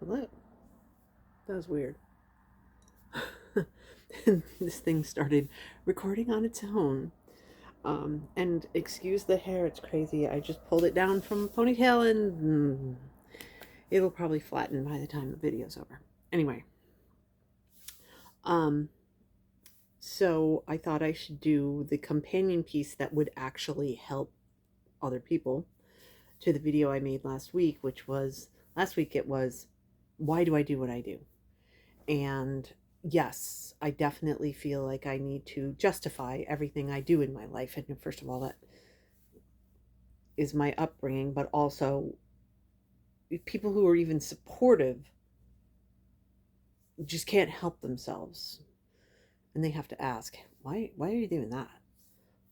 Look, that was weird. This thing started recording on its own. And excuse the hair, it's crazy. I just pulled it down from a ponytail and it'll probably flatten by the time the video's over. Anyway, um, so I thought I should do the companion piece that would actually help other people to the video I made last week, which was last week it was, why do I do what I do? And yes, I definitely feel like I need to justify everything I do in my life. And first of all, that is my upbringing, but also people who are even supportive just can't help themselves. And they have to ask, why are you doing that?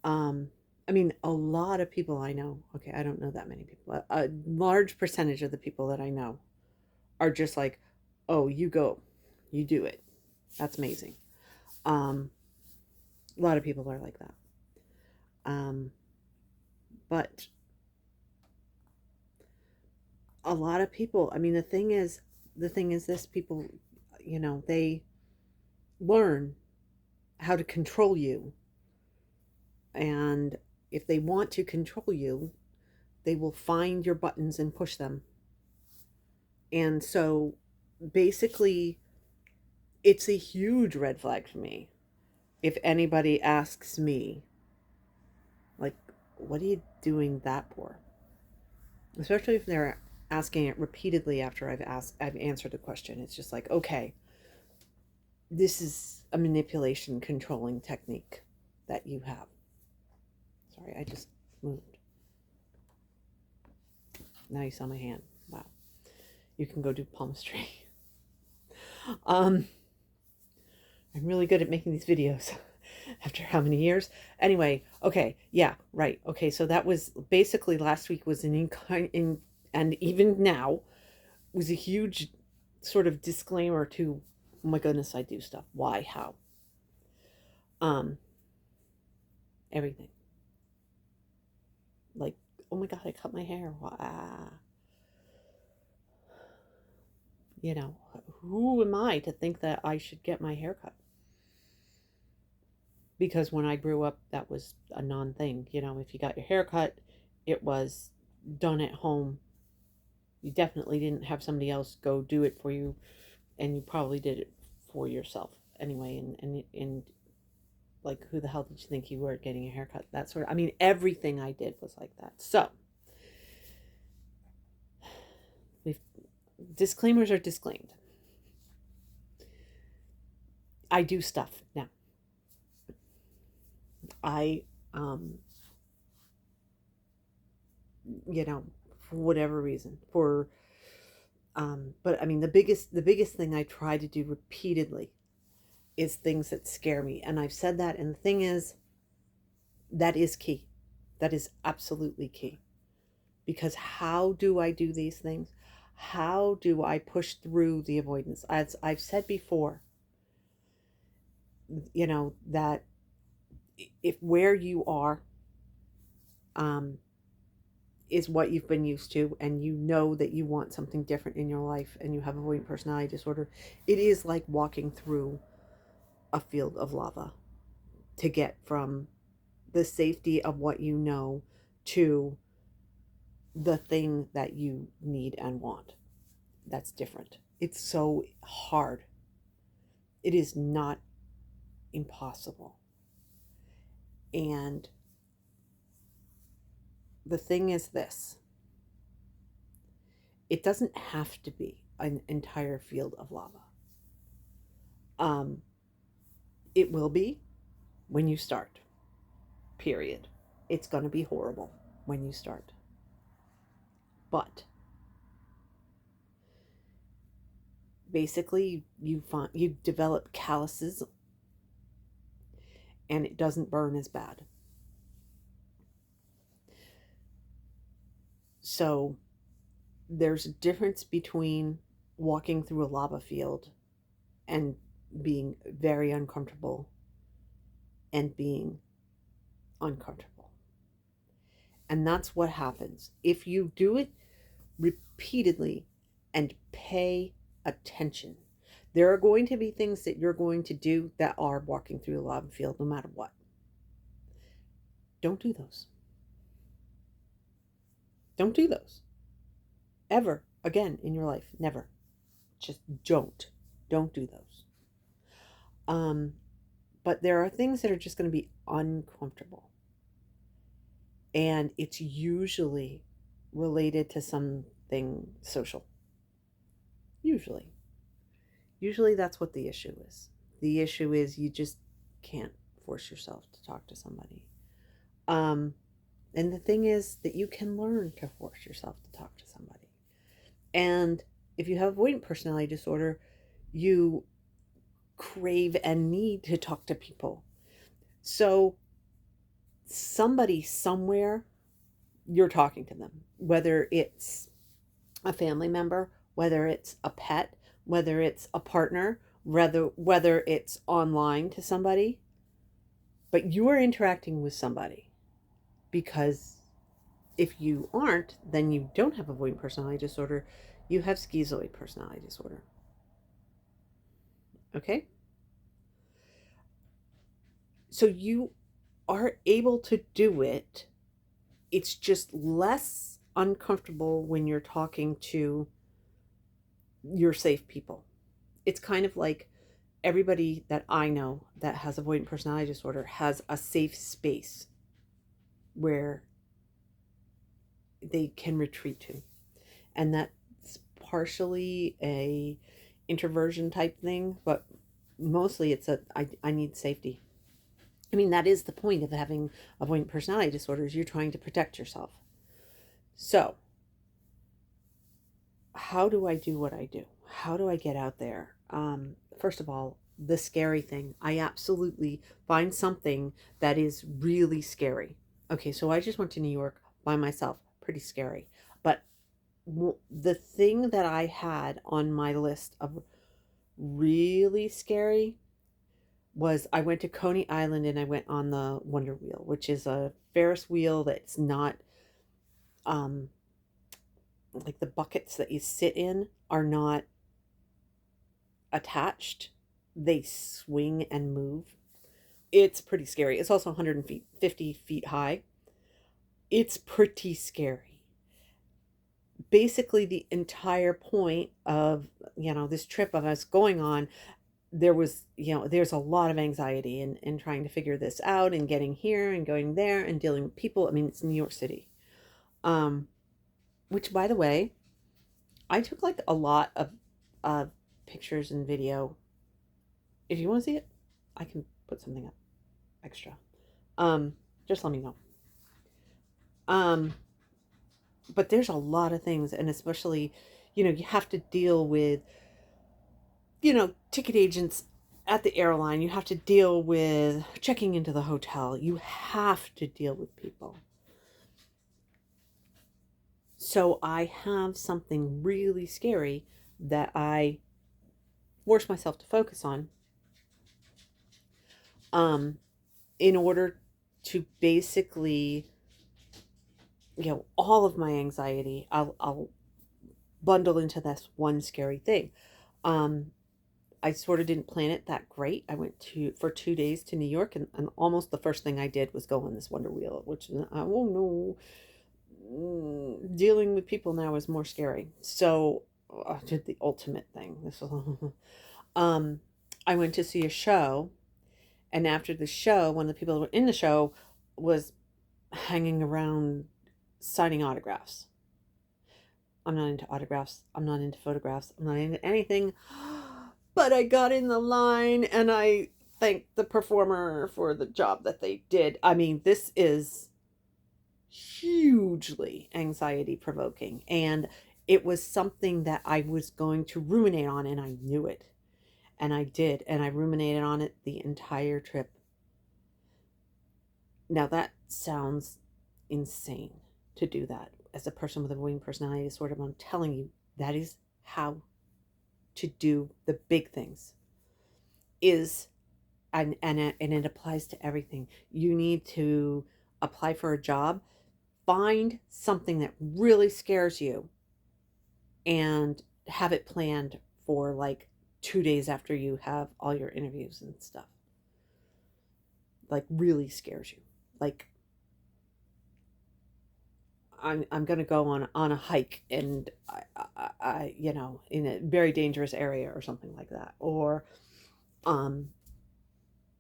I mean, a lot of people I know, okay, I don't know that many people, but a large percentage of the people that I know are just like, oh, you go, you do it. That's amazing. Um, a lot of people are like that. Um, but a lot of people, I mean, the thing is this, people, they learn how to control you. And if they want to control you, they will find your buttons and push them. And so basically, it's a huge red flag for me if anybody asks me, like, what are you doing that for? Especially if they're asking it repeatedly after I've answered the question. It's just like, okay, this is a manipulation controlling technique that you have. Sorry, I just moved. Now you saw my hand. Wow. You can go do palmistry. I'm really good at making these videos after how many years? Anyway, okay, yeah, right. Okay, so that was basically last week was and even now was a huge sort of disclaimer to, oh my goodness, I do stuff. Why? How? Um, Everything. Like, oh my God, I cut my hair. Wow. Who am I to think that I should get my hair cut? Because when I grew up, that was a non-thing. If you got your hair cut, it was done at home. You definitely didn't have somebody else go do it for you, and you probably did it for yourself anyway. And like, who the hell did you think you were getting a haircut? That sort of, I mean, everything I did was like that. So, disclaimers are disclaimed. I do stuff now. I, for whatever reason, but I mean, the biggest thing I try to do repeatedly is things that scare me. And I've said that. And the thing is, that is key. That is absolutely key. Because how do I do these things? How do I push through the avoidance? As I've said before, that if where you are is what you've been used to, and you know that you want something different in your life, and you have avoidant personality disorder, it is like walking through a field of lava to get from the safety of what you know to the thing that you need and want. That's different. It's so hard. It is not impossible. And the thing is this, it doesn't have to be an entire field of lava. It will be when you start, period. It's going to be horrible when you start. But basically, you develop calluses, and it doesn't burn as bad. So there's a difference between walking through a lava field and being very uncomfortable and being uncomfortable. And that's what happens. If you do it repeatedly and pay attention. There are going to be things that you're going to do that are walking through the lava field no matter what. Don't do those. Don't do those. Ever again in your life. Never. Just don't. Don't do those. But there are things that are just going to be uncomfortable. And it's usually related to something social. Usually. Usually that's what the issue is. The issue is you just can't force yourself to talk to somebody. And the thing is that you can learn to force yourself to talk to somebody. And if you have avoidant personality disorder, you crave and need to talk to people. So somebody somewhere, you're talking to them, whether it's a family member, whether it's a pet, whether it's a partner, whether it's online to somebody, but you are interacting with somebody. Because if you aren't, then you don't have avoidant personality disorder. You have schizoid personality disorder. Okay? So you are able to do it. It's just less uncomfortable when you're talking to your safe people. It's kind of like everybody that I know that has avoidant personality disorder has a safe space where they can retreat to. And that's partially a introversion type thing, but mostly it's I need safety. I mean, that is the point of having avoidant personality disorders. You're trying to protect yourself. So, how do I do what I do? How do I get out there? First of all, the scary thing. I absolutely find something that is really scary. Okay, so I just went to New York by myself. Pretty scary. But the thing that I had on my list of really scary was I went to Coney Island and I went on the Wonder Wheel, which is a Ferris wheel that's not like the buckets that you sit in are not attached. They swing and move. It's pretty scary. It's also 150 feet high. It's pretty scary. Basically, the entire point of, this trip of us going on, there was, there's a lot of anxiety in trying to figure this out and getting here and going there and dealing with people. I mean, it's New York City. Which, by the way, I took like a lot of pictures and video. If you want to see it, I can put something up extra. Just let me know. But there's a lot of things, and especially, you have to deal with, ticket agents at the airline. You have to deal with checking into the hotel. You have to deal with people. So I have something really scary that I force myself to focus on, in order to basically, all of my anxiety, I'll bundle into this one scary thing. I sort of didn't plan it that great. I went for 2 days to New York, and almost the first thing I did was go on this Wonder Wheel, which, oh no, dealing with people now is more scary. So I did the ultimate thing. This was, I went to see a show, and after the show, one of the people that were in the show was hanging around signing autographs. I'm not into autographs. I'm not into photographs. I'm not into anything. But I got in the line and I thanked the performer for the job that they did. I mean, this is hugely anxiety provoking. And it was something that I was going to ruminate on, and I knew it. And I did. And I ruminated on it the entire trip. Now that sounds insane to do that as a person with a avoidant personality disorder. I'm telling you, that is how to do the big things. And it applies to everything. You need to apply for a job. Find something that really scares you and have it planned for like 2 days after you have all your interviews and stuff. Like really scares you. Like I'm gonna go on a hike and you know, in a very dangerous area or something like that. Or um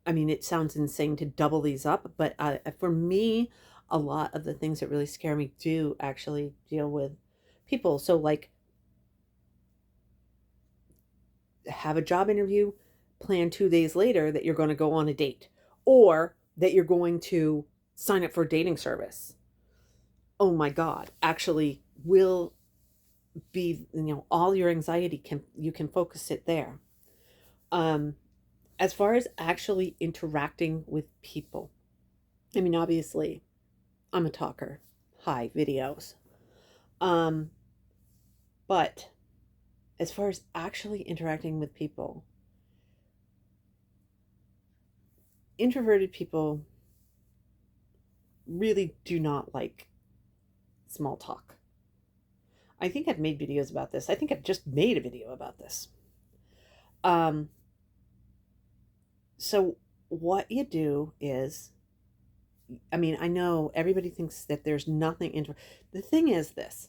I mean, it sounds insane to double these up, but for me, a lot of the things that really scare me do actually deal with people. So, like, have a job interview, plan 2 days later that you're going to go on a date or that you're going to sign up for a dating service. Oh my God, actually, will be, you know, all your anxiety you can focus it there. Um, as far as actually interacting with people, I mean, obviously, I'm a talker. Hi, videos. Um, but as far as actually interacting with people, introverted people really do not like small talk. I think I've made videos about this. I think I've just made a video about this. Um, so what you do is, I mean, I know everybody thinks that there's nothing the thing is this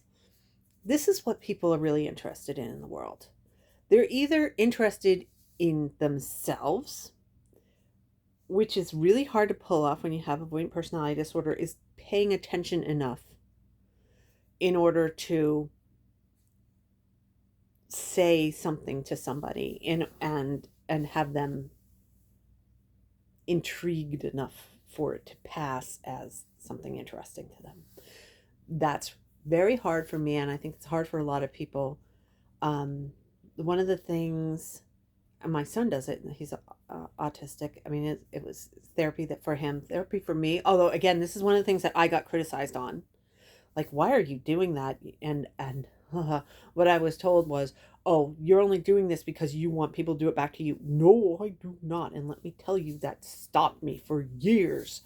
is what people are really interested in the world. They're either interested in themselves, which is really hard to pull off when you have avoidant personality disorder, is paying attention enough in order to say something to somebody and have them intrigued enough for it to pass as something interesting to them. That's very hard for me, and I think it's hard for a lot of people. One of the things, and my son does it, and he's autistic. I mean, it was therapy that for him, therapy for me. Although, again, this is one of the things that I got criticized on. Like, why are you doing that? And what I was told was, oh, you're only doing this because you want people to do it back to you. No, I do not. And let me tell you, that stopped me for years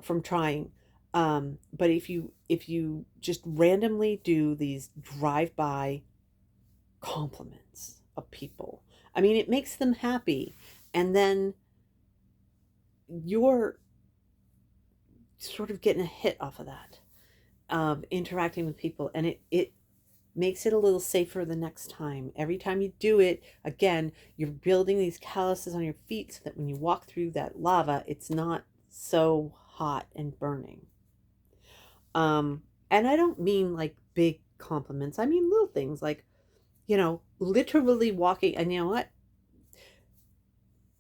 from trying. But if you just randomly do these drive-by compliments of people, I mean, it makes them happy, and then you're sort of getting a hit off of that, of interacting with people, and it makes it a little safer the next time. Every time you do it, again, you're building these calluses on your feet so that when you walk through that lava, it's not so hot and burning. And I don't mean like big compliments. I mean little things like, you know, literally walking. And you know what?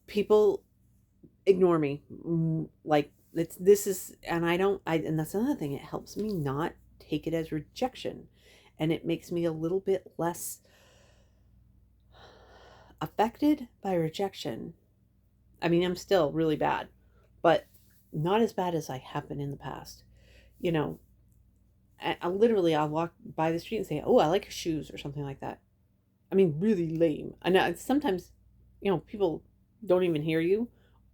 People ignore me. Like this is, and and that's another thing. It helps me not take it as rejection, and it makes me a little bit less affected by rejection. I mean, I'm still really bad, but not as bad as I have been in the past. You know, I'll walk by the street and say, "Oh, I like your shoes," or something like that. I mean, really lame. I know sometimes, you know, people don't even hear you,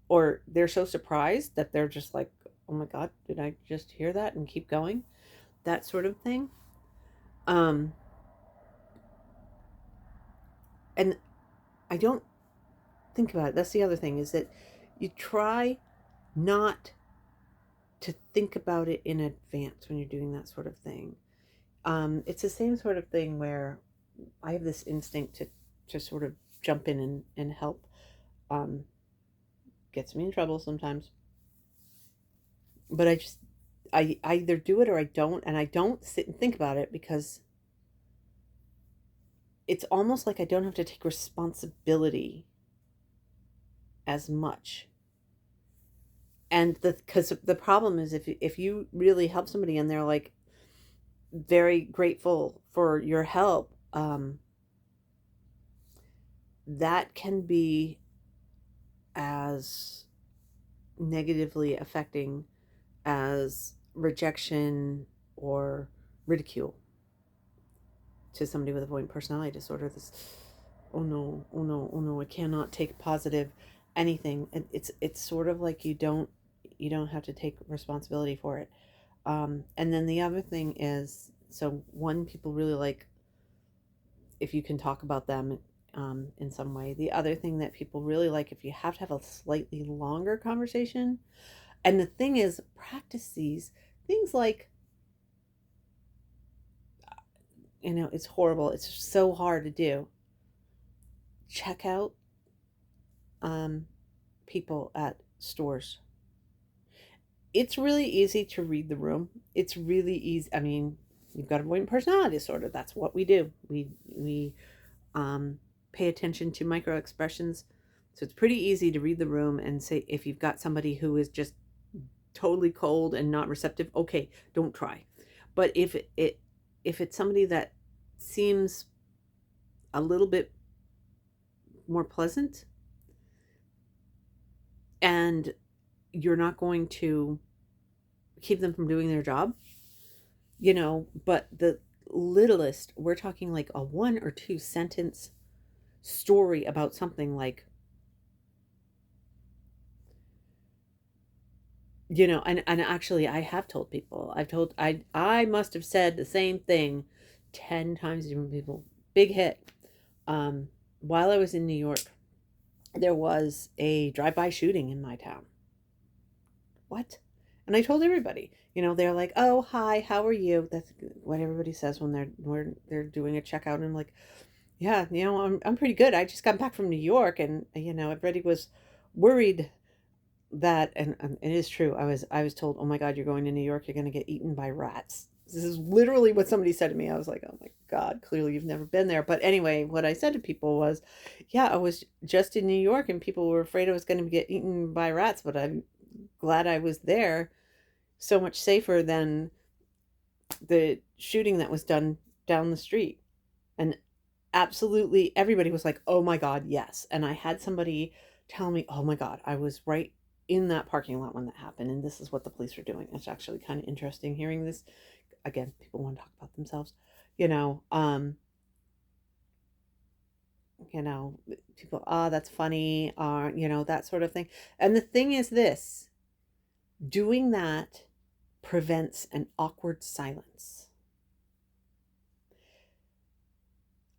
or they're so surprised that they're just like, "Oh my God, did I just hear that?" and keep going. That sort of thing. Um, and I don't think about it. That's the other thing, is that you try not to think about it in advance when you're doing that sort of thing. It's the same sort of thing where I have this instinct to sort of jump in and help. Um, Gets me in trouble sometimes, but I either do it or I don't, and I don't sit and think about it because it's almost like I don't have to take responsibility as much. And because the problem is, if you really help somebody and they're like very grateful for your help, that can be as negatively affecting as rejection or ridicule to somebody with avoidant personality disorder. This, oh no, oh no, oh no, I cannot take positive anything. It's sort of like you don't have to take responsibility for it. And then the other thing is, so one, people really like if you can talk about them in some way. The other thing that people really like, if you have to have a slightly longer conversation, and the thing is, practice these things like, it's horrible. It's so hard to do. Check out um, people at stores. It's really easy to read the room. It's really easy. I mean, you've got avoidant personality disorder. That's what we do. We pay attention to micro expressions. So it's pretty easy to read the room and say if you've got somebody who is just totally cold and not receptive, okay, don't try. But if it's somebody that seems a little bit more pleasant, and you're not going to keep them from doing their job, but the littlest, we're talking like a 1 or 2 sentence story about something like, and actually I have told people, I must have said the same thing 10 times to different people. Big hit. While I was in New York, there was a drive-by shooting in my town. What? And I told everybody, they're like, "Oh, hi, how are you?" That's what everybody says when they're doing a checkout. And I'm like, "Yeah, I'm pretty good. I just got back from New York, and everybody was worried that, and it is true. I was told, "Oh my God, you're going to New York. You're going to get eaten by rats." This is literally what somebody said to me. I was like, "Oh my God, clearly you've never been there." But anyway, what I said to people was, "Yeah, I was just in New York, and people were afraid I was going to get eaten by rats, but I'm glad I was there. So much safer than the shooting that was done down the street." And absolutely everybody was like, "Oh my God, yes." And I had somebody tell me, "Oh my God, I was right in that parking lot when that happened, and this is what the police were doing." It's actually kind of interesting hearing this. Again, people want to talk about themselves, you know. You know, people, that's funny, that sort of thing. And the thing is this, doing that prevents an awkward silence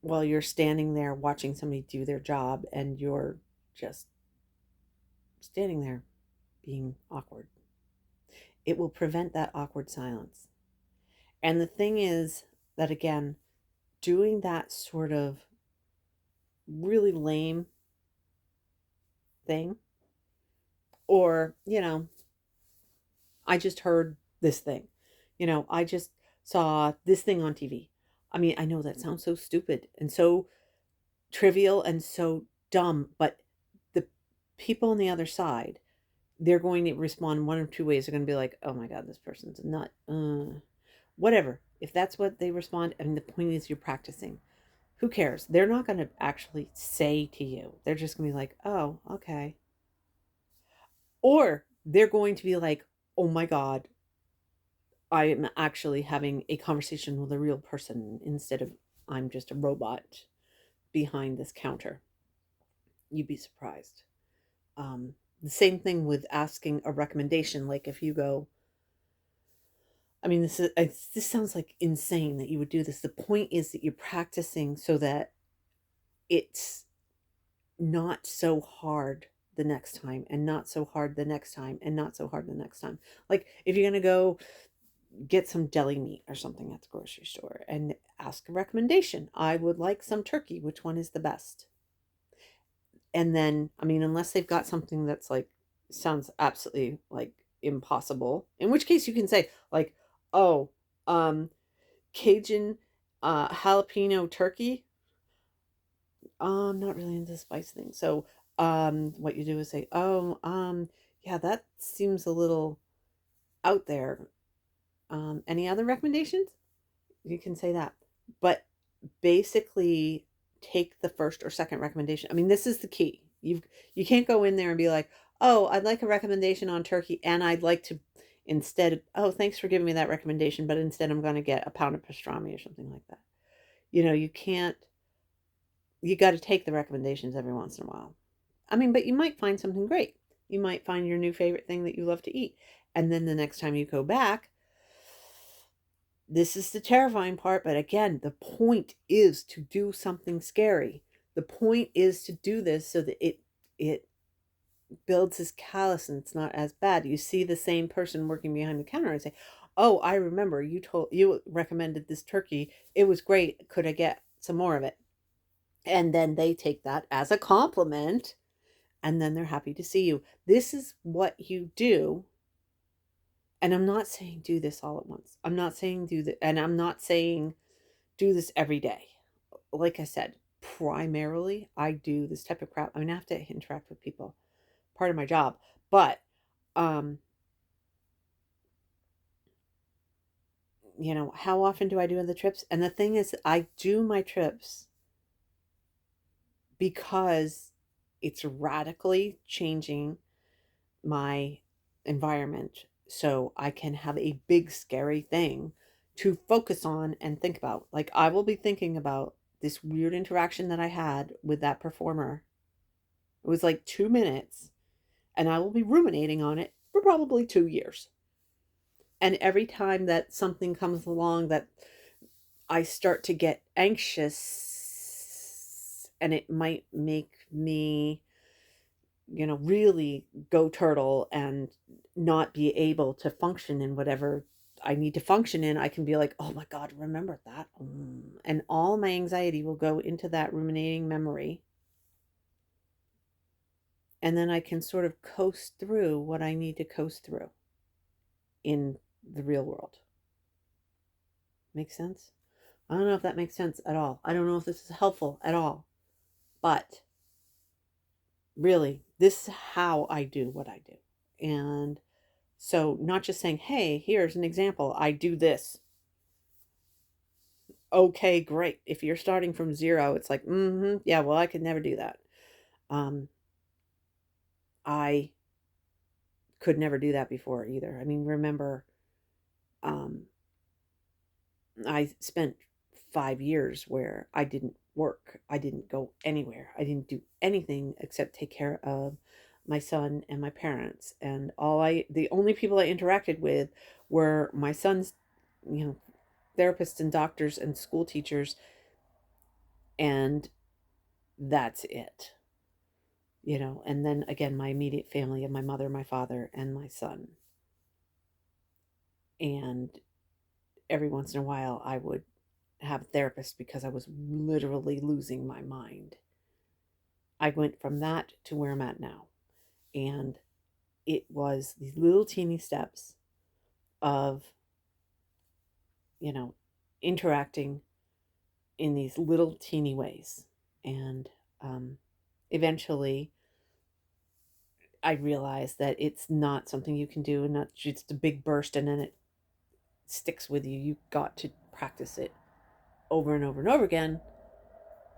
while you're standing there watching somebody do their job and you're just standing there being awkward. It will prevent that awkward silence. And the thing is that, again, doing that sort of really lame thing, or, I just heard this thing, I just saw this thing on TV. I mean, I know that sounds so stupid and so trivial and so dumb, but the people on the other side, they're going to respond one of two ways. They're going to be like, "Oh my God, this person's a nut." Whatever. If that's what they respond, and the point is you're practicing. Who cares? They're not going to actually say to you. They're just going to be like, "Oh, okay." Or they're going to be like, "Oh my God, I am actually having a conversation with a real person instead of I'm just a robot behind this counter." You'd be surprised. The same thing with asking a recommendation. Like if you go, I mean, this sounds like insane that you would do this. The point is that you're practicing so that it's not so hard the next time, and not so hard the next time, and not so hard the next time. Like if you're going to go get some deli meat or something at the grocery store and ask a recommendation, "I would like some turkey. Which one is the best?" And then, I mean, unless they've got something that's like, sounds absolutely like impossible, in which case you can say like, "Oh, um, Cajun jalapeno turkey." I'm not really into spice things. So, what you do is say, "Oh, yeah, that seems a little out there. Any other recommendations?" You can say that. But basically take the first or second recommendation. I mean, this is the key. You can't go in there and be like, "Oh, I'd like a recommendation on turkey, and I'd like to instead, oh, thanks for giving me that recommendation, but instead I'm going to get a pound of pastrami," or something like that. You can't, you got to take the recommendations every once in a while. I mean, but you might find something great. You might find your new favorite thing that you love to eat. And then the next time you go back, this is the terrifying part, but again, the point is to do something scary. The point is to do this so that it builds this callus and it's not as bad. You see the same person working behind the counter and say, "Oh, I remember you recommended this turkey. It was great. Could I get some more of it?" And then they take that as a compliment and then they're happy to see you. This is what you do. And I'm not saying do this all at once. I'm not saying do that, and I'm not saying do this every day. Like I said, primarily I do this type of crap. I mean, I have to interact with people, part of my job. But um, how often do I do the trips? And the thing is, I do my trips because it's radically changing my environment so I can have a big scary thing to focus on and think about. Like I will be thinking about this weird interaction that I had with that performer. It was like 2 minutes and I will be ruminating on it for probably 2 years. And every time that something comes along that I start to get anxious and it might make me really go turtle and not be able to function in whatever I need to function in, I can be like, oh my God, remember that? And all my anxiety will go into that ruminating memory. And then I can sort of coast through what I need to coast through in the real world. Make sense? I don't know if that makes sense at all. I don't know if this is helpful at all. But really, this is how I do what I do. And so, not just saying, hey, here's an example, I do this. Okay, great. If you're starting from zero, it's like, yeah, well, I could never do that. Um, I could never do that before either. I mean, remember, um, I spent 5 years where I didn't work, I didn't go anywhere, I didn't do anything except take care of my son and my parents. And the only people I interacted with were my son's, you know, therapists and doctors and school teachers, and that's it. And then again, my immediate family of my mother, my father, and my son. And every once in a while, I would have a therapist because I was literally losing my mind. I went from that to where I'm at now. And it was these little teeny steps of, you know, interacting in these little teeny ways. And eventually, I realized that it's not something you can do and not just a big burst and then it sticks with you. You've got to practice it over and over and over again,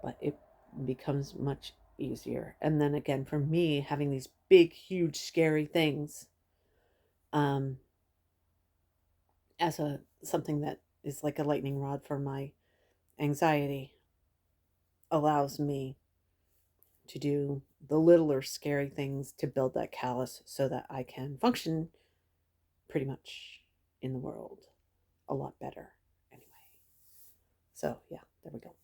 but it becomes much easier. And then again, for me, having these big, huge, scary things, um, as something that is like a lightning rod for my anxiety, allows me to do the littler scary things to build that callus so that I can function pretty much in the world a lot better anyway. So yeah, there we go.